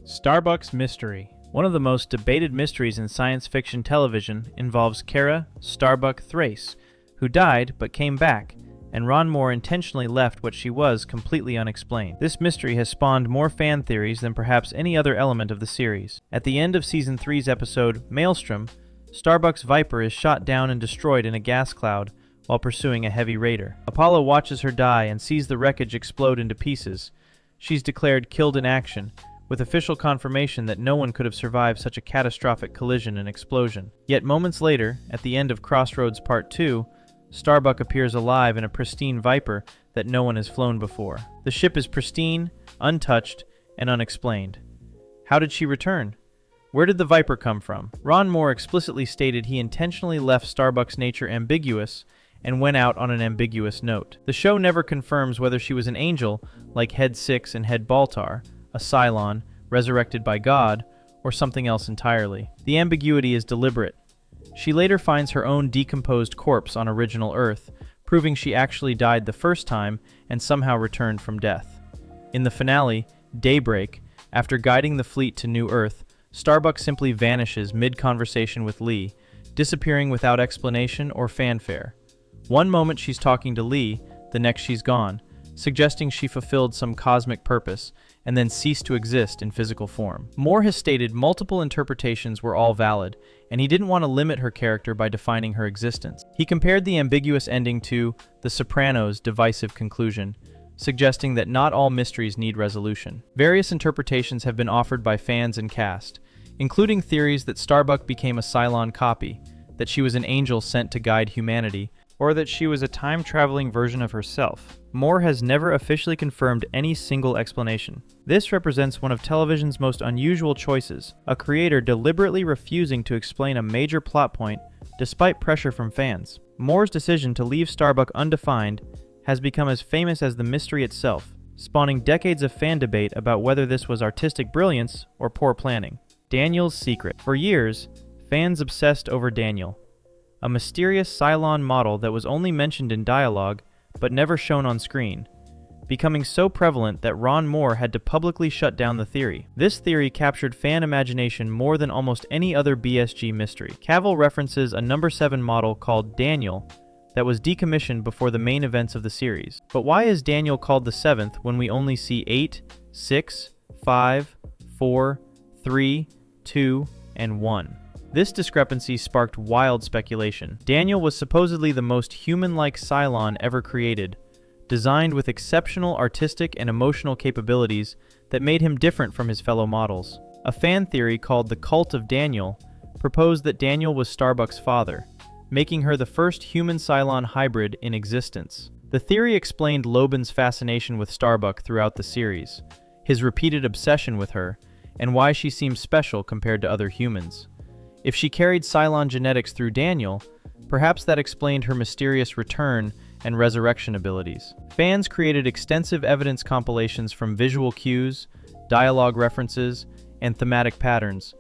Starbuck's Mystery. One of the most debated mysteries in science fiction television involves Hera Starbuck Thrace, who died but came back, and Ron Moore intentionally left what she was completely unexplained. This mystery has spawned more fan theories than perhaps any other element of the series. At the end of Season 3's episode, Maelstrom, Starbuck's Viper is shot down and destroyed in a gas cloud while pursuing a heavy raider. Apollo watches her die and sees the wreckage explode into pieces. She's declared killed in action, with official confirmation that no one could have survived such a catastrophic collision and explosion. Yet moments later, at the end of Crossroads Part 2, Starbuck appears alive in a pristine Viper that no one has flown before. The ship is pristine, untouched, and unexplained. How did she return? Where did the Viper come from? Ron Moore explicitly stated he intentionally left Starbuck's nature ambiguous and went out on an ambiguous note. The show never confirms whether she was an angel, like Head 6 and Head Baltar, a Cylon, resurrected by God, or something else entirely. The ambiguity is deliberate. She later finds her own decomposed corpse on original Earth, proving she actually died the first time and somehow returned from death. In the finale, Daybreak, after guiding the fleet to New Earth, Starbuck simply vanishes mid-conversation with Lee, disappearing without explanation or fanfare. One moment she's talking to Lee, the next she's gone, suggesting she fulfilled some cosmic purpose, and then ceased to exist in physical form. Moore has stated multiple interpretations were all valid, and he didn't want to limit her character by defining her existence. He compared the ambiguous ending to The Sopranos' divisive conclusion, suggesting that not all mysteries need resolution. Various interpretations have been offered by fans and cast, including theories that Starbuck became a Cylon copy, that she was an angel sent to guide humanity, or that she was a time-traveling version of herself. Moore has never officially confirmed any single explanation. This represents one of television's most unusual choices, a creator deliberately refusing to explain a major plot point despite pressure from fans. Moore's decision to leave Starbuck undefined has become as famous as the mystery itself, spawning decades of fan debate about whether this was artistic brilliance or poor planning. Daniel's secret. For years, fans obsessed over Daniel, a mysterious Cylon model that was only mentioned in dialogue but never shown on screen, becoming so prevalent that Ron Moore had to publicly shut down the theory. This theory captured fan imagination more than almost any other BSG mystery. Cavill references a number 7 model called Daniel that was decommissioned before the main events of the series. But why is Daniel called the 7th when we only see 8, 6, 5, 4, 3, 2, and 1? This discrepancy sparked wild speculation. Daniel was supposedly the most human-like Cylon ever created, designed with exceptional artistic and emotional capabilities that made him different from his fellow models. A fan theory called the Cult of Daniel proposed that Daniel was Starbuck's father, making her the first human-Cylon hybrid in existence. The theory explained Loban's fascination with Starbuck throughout the series, his repeated obsession with her, and why she seems special compared to other humans. If she carried Cylon genetics through Daniel, perhaps that explained her mysterious return and resurrection abilities. Fans created extensive evidence compilations from visual cues, dialogue references, and thematic patterns,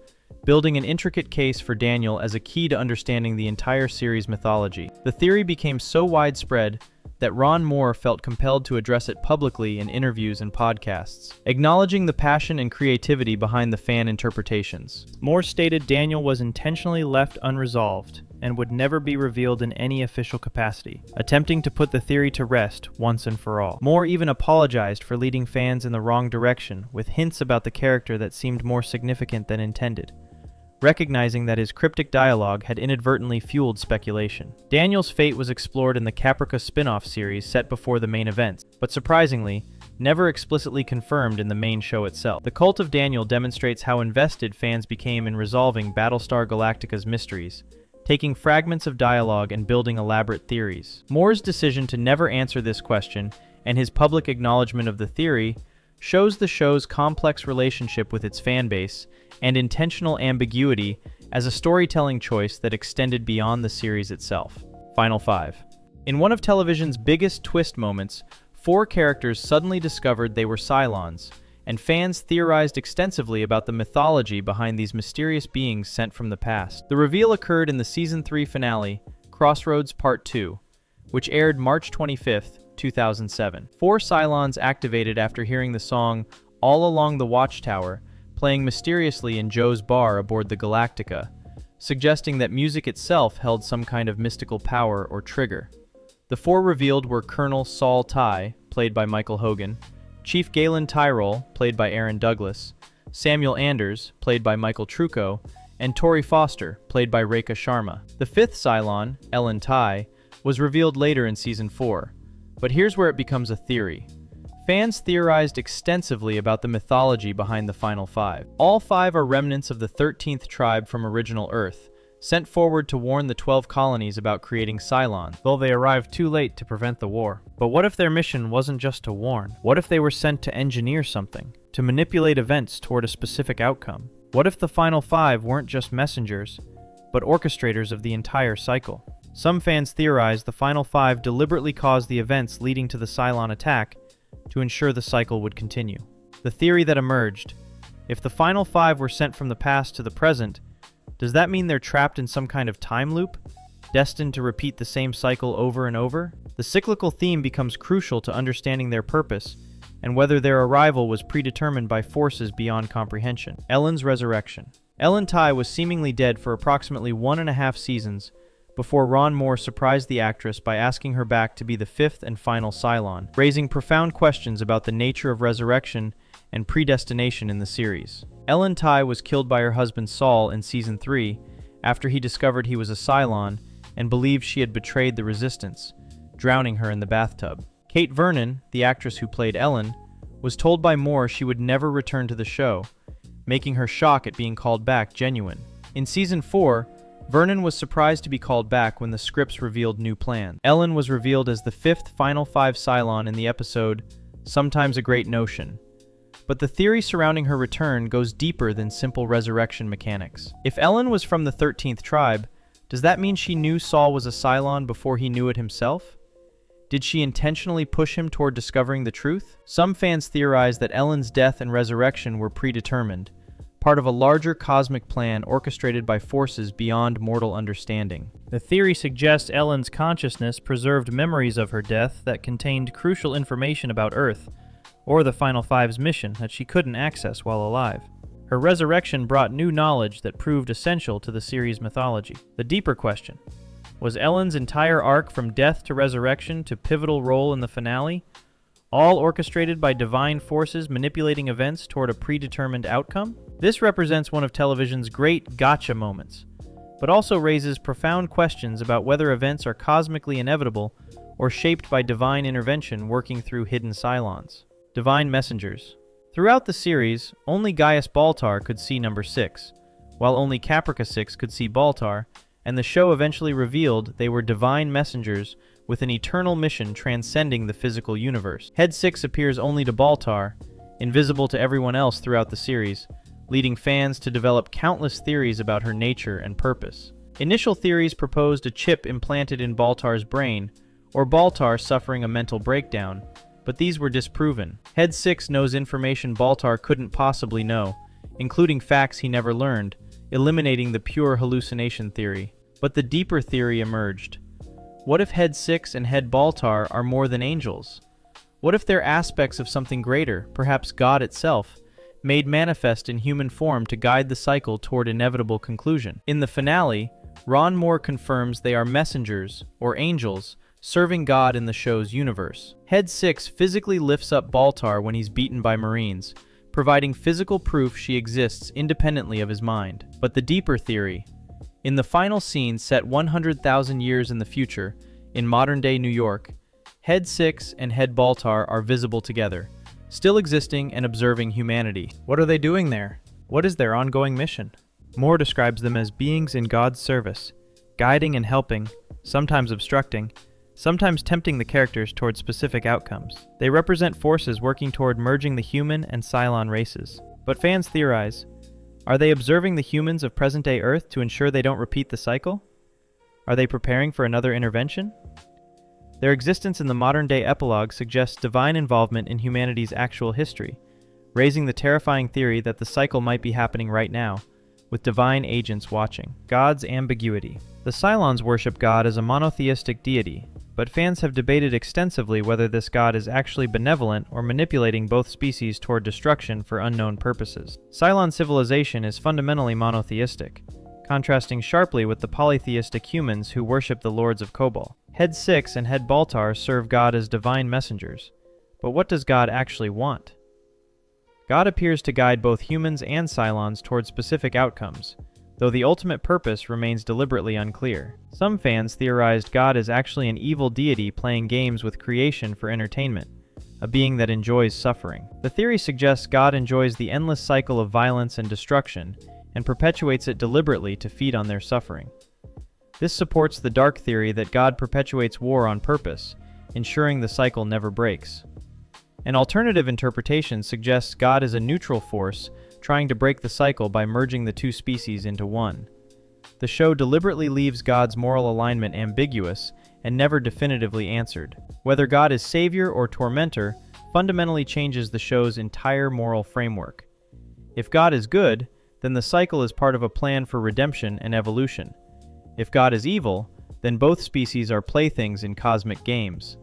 building an intricate case for Daniel as a key to understanding the entire series' mythology. The theory became so widespread that Ron Moore felt compelled to address it publicly in interviews and podcasts, acknowledging the passion and creativity behind the fan interpretations. Moore stated Daniel was intentionally left unresolved and would never be revealed in any official capacity, attempting to put the theory to rest once and for all. Moore even apologized for leading fans in the wrong direction, with hints about the character that seemed more significant than intended, recognizing that his cryptic dialogue had inadvertently fueled speculation. Daniel's fate was explored in the Caprica spin-off series set before the main events, but surprisingly, never explicitly confirmed in the main show itself. The Cult of Daniel demonstrates how invested fans became in resolving Battlestar Galactica's mysteries, taking fragments of dialogue and building elaborate theories. Moore's decision to never answer this question, and his public acknowledgement of the theory, shows the show's complex relationship with its fanbase and intentional ambiguity as a storytelling choice that extended beyond the series itself. Final 5. In one of television's biggest twist moments, 4 characters suddenly discovered they were Cylons, and fans theorized extensively about the mythology behind these mysterious beings sent from the past. The reveal occurred in the Season 3 finale, Crossroads Part 2, which aired March 25, 2007. 4 Cylons activated after hearing the song All Along the Watchtower, playing mysteriously in Joe's bar aboard the Galactica, suggesting that music itself held some kind of mystical power or trigger. The four revealed were Colonel Saul Tigh, played by Michael Hogan, Chief Galen Tyrol, played by Aaron Douglas, Samuel Anders, played by Michael Trucco, and Tori Foster, played by Rekha Sharma. The fifth Cylon, Ellen Tigh, was revealed later in Season 4, but here's where it becomes a theory. Fans theorized extensively about the mythology behind the final five. All five are remnants of the 13th tribe from original Earth, sent forward to warn the 12 colonies about creating Cylons, though they arrived too late to prevent the war. But what if their mission wasn't just to warn? What if they were sent to engineer something, to manipulate events toward a specific outcome? What if the final five weren't just messengers, but orchestrators of the entire cycle? Some fans theorize the final five deliberately caused the events leading to the Cylon attack to ensure the cycle would continue. The theory that emerged: if the final five were sent from the past to the present, does that mean they're trapped in some kind of time loop, destined to repeat the same cycle over and over? The cyclical theme becomes crucial to understanding their purpose and whether their arrival was predetermined by forces beyond comprehension. Ellen's resurrection. Ellen Tigh was seemingly dead for approximately 1.5 seasons before Ron Moore surprised the actress by asking her back to be the fifth and final Cylon, raising profound questions about the nature of resurrection and predestination in the series. Ellen Tigh was killed by her husband Saul in Season 3 after he discovered he was a Cylon and believed she had betrayed the Resistance, drowning her in the bathtub. Kate Vernon, the actress who played Ellen, was told by Moore she would never return to the show, making her shock at being called back genuine. In Season 4, Vernon was surprised to be called back when the scripts revealed new plans. Ellen was revealed as the fifth final five Cylon in the episode Sometimes a Great Notion, but the theory surrounding her return goes deeper than simple resurrection mechanics. If Ellen was from the 13th tribe, does that mean she knew Saul was a Cylon before he knew it himself? Did she intentionally push him toward discovering the truth? Some fans theorize that Ellen's death and resurrection were predetermined, part of a larger cosmic plan orchestrated by forces beyond mortal understanding. The theory suggests Ellen's consciousness preserved memories of her death that contained crucial information about Earth, or the Final Five's mission that she couldn't access while alive. Her resurrection brought new knowledge that proved essential to the series' mythology. The deeper question: was Ellen's entire arc from death to resurrection to pivotal role in the finale, all orchestrated by divine forces manipulating events toward a predetermined outcome? This represents one of television's great gotcha moments, but also raises profound questions about whether events are cosmically inevitable or shaped by divine intervention working through hidden Cylons. Divine messengers. Throughout the series, only Gaius Baltar could see Number 6, while only Caprica 6 could see Baltar, and the show eventually revealed they were divine messengers with an eternal mission transcending the physical universe. Head 6 appears only to Baltar, invisible to everyone else throughout the series, leading fans to develop countless theories about her nature and purpose. Initial theories proposed a chip implanted in Baltar's brain, or Baltar suffering a mental breakdown, but these were disproven. Head 6 knows information Baltar couldn't possibly know, including facts he never learned, eliminating the pure hallucination theory. But the deeper theory emerged. What if Head 6 and Head Baltar are more than angels? What if they're aspects of something greater, perhaps God itself, made manifest in human form to guide the cycle toward inevitable conclusion? In the finale, Ron Moore confirms they are messengers, or angels, serving God in the show's universe. Head 6 physically lifts up Baltar when he's beaten by Marines, providing physical proof she exists independently of his mind. But the deeper theory: in the final scene set 100,000 years in the future, in modern-day New York, Head 6 and Head Baltar are visible together, still existing and observing humanity. What are they doing there? What is their ongoing mission? Moore describes them as beings in God's service, guiding and helping, sometimes obstructing, sometimes tempting the characters toward specific outcomes. They represent forces working toward merging the human and Cylon races. But fans theorize, are they observing the humans of present-day Earth to ensure they don't repeat the cycle? Are they preparing for another intervention? Their existence in the modern-day epilogue suggests divine involvement in humanity's actual history, raising the terrifying theory that the cycle might be happening right now, with divine agents watching. God's ambiguity. The Cylons worship God as a monotheistic deity, but fans have debated extensively whether this god is actually benevolent or manipulating both species toward destruction for unknown purposes. Cylon civilization is fundamentally monotheistic, contrasting sharply with the polytheistic humans who worship the lords of Kobol. Head 6 and Head Baltar serve God as divine messengers, but what does God actually want? God appears to guide both humans and Cylons toward specific outcomes, though the ultimate purpose remains deliberately unclear. Some fans theorized God is actually an evil deity playing games with creation for entertainment, a being that enjoys suffering. The theory suggests God enjoys the endless cycle of violence and destruction and perpetuates it deliberately to feed on their suffering. This supports the dark theory that God perpetuates war on purpose, ensuring the cycle never breaks. An alternative interpretation suggests God is a neutral force trying to break the cycle by merging the two species into one. The show deliberately leaves God's moral alignment ambiguous and never definitively answered. Whether God is savior or tormentor fundamentally changes the show's entire moral framework. If God is good, then the cycle is part of a plan for redemption and evolution. If God is evil, then both species are playthings in cosmic games.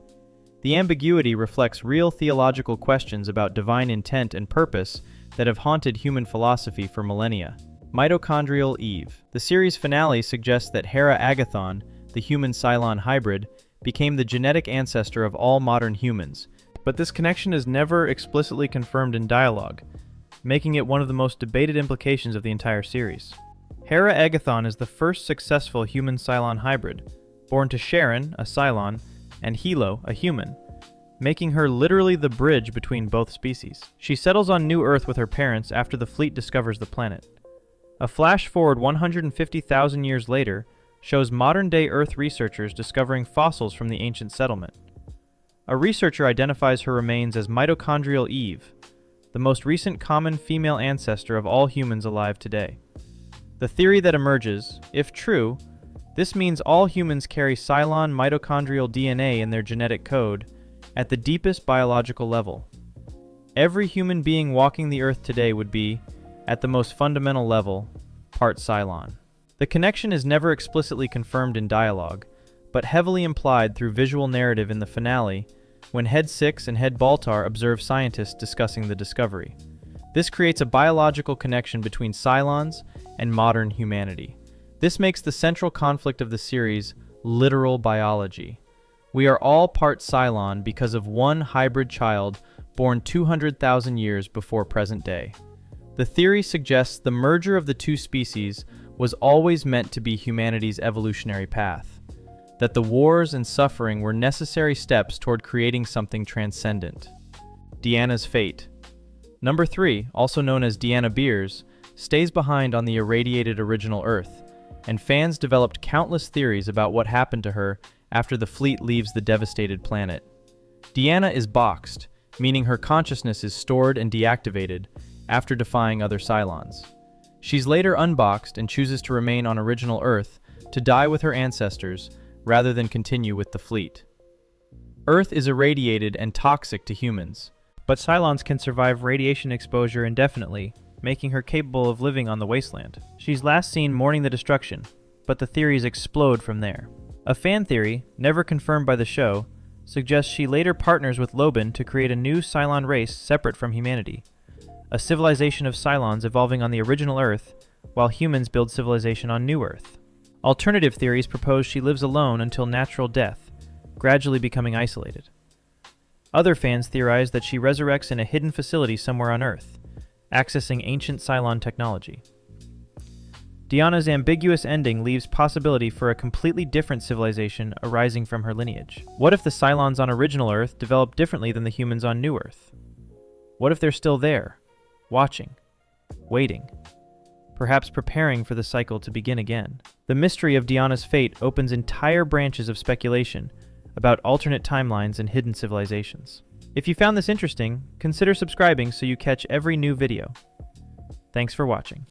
The ambiguity reflects real theological questions about divine intent and purpose that have haunted human philosophy for millennia. Mitochondrial Eve. The series finale suggests that Hera Agathon, the human-Cylon hybrid, became the genetic ancestor of all modern humans, but this connection is never explicitly confirmed in dialogue, making it one of the most debated implications of the entire series. Hera Agathon is the first successful human-Cylon hybrid, born to Sharon, a Cylon, and Hilo, a human, making her literally the bridge between both species. She settles on New Earth with her parents after the fleet discovers the planet. A flash forward 150,000 years later shows modern-day Earth researchers discovering fossils from the ancient settlement. A researcher identifies her remains as Mitochondrial Eve, the most recent common female ancestor of all humans alive today. The theory that emerges, if true, this means all humans carry Cylon mitochondrial DNA in their genetic code at the deepest biological level. Every human being walking the Earth today would be, at the most fundamental level, part-Cylon. The connection is never explicitly confirmed in dialogue, but heavily implied through visual narrative in the finale when Head 6 and Head Baltar observe scientists discussing the discovery. This creates a biological connection between Cylons and modern humanity. This makes the central conflict of the series literal biology. We are all part-Cylon because of one hybrid child born 200,000 years before present day. The theory suggests the merger of the two species was always meant to be humanity's evolutionary path, that the wars and suffering were necessary steps toward creating something transcendent. Deanna's fate. Number 3, also known as Deanna Beers, stays behind on the irradiated original Earth, and fans developed countless theories about what happened to her after the fleet leaves the devastated planet. Deanna is boxed, meaning her consciousness is stored and deactivated after defying other Cylons. She's later unboxed and chooses to remain on original Earth to die with her ancestors rather than continue with the fleet. Earth is irradiated and toxic to humans, but Cylons can survive radiation exposure indefinitely, making her capable of living on the wasteland. She's last seen mourning the destruction, but the theories explode from there. A fan theory, never confirmed by the show, suggests she later partners with Loban to create a new Cylon race separate from humanity, a civilization of Cylons evolving on the original Earth, while humans build civilization on New Earth. Alternative theories propose she lives alone until natural death, gradually becoming isolated. Other fans theorize that she resurrects in a hidden facility somewhere on Earth, accessing ancient Cylon technology. Deanna's ambiguous ending leaves possibility for a completely different civilization arising from her lineage. What if the Cylons on original Earth develop differently than the humans on New Earth? What if they're still there, watching, waiting, perhaps preparing for the cycle to begin again? The mystery of Deanna's fate opens entire branches of speculation about alternate timelines and hidden civilizations. If you found this interesting, consider subscribing so you catch every new video. Thanks for watching.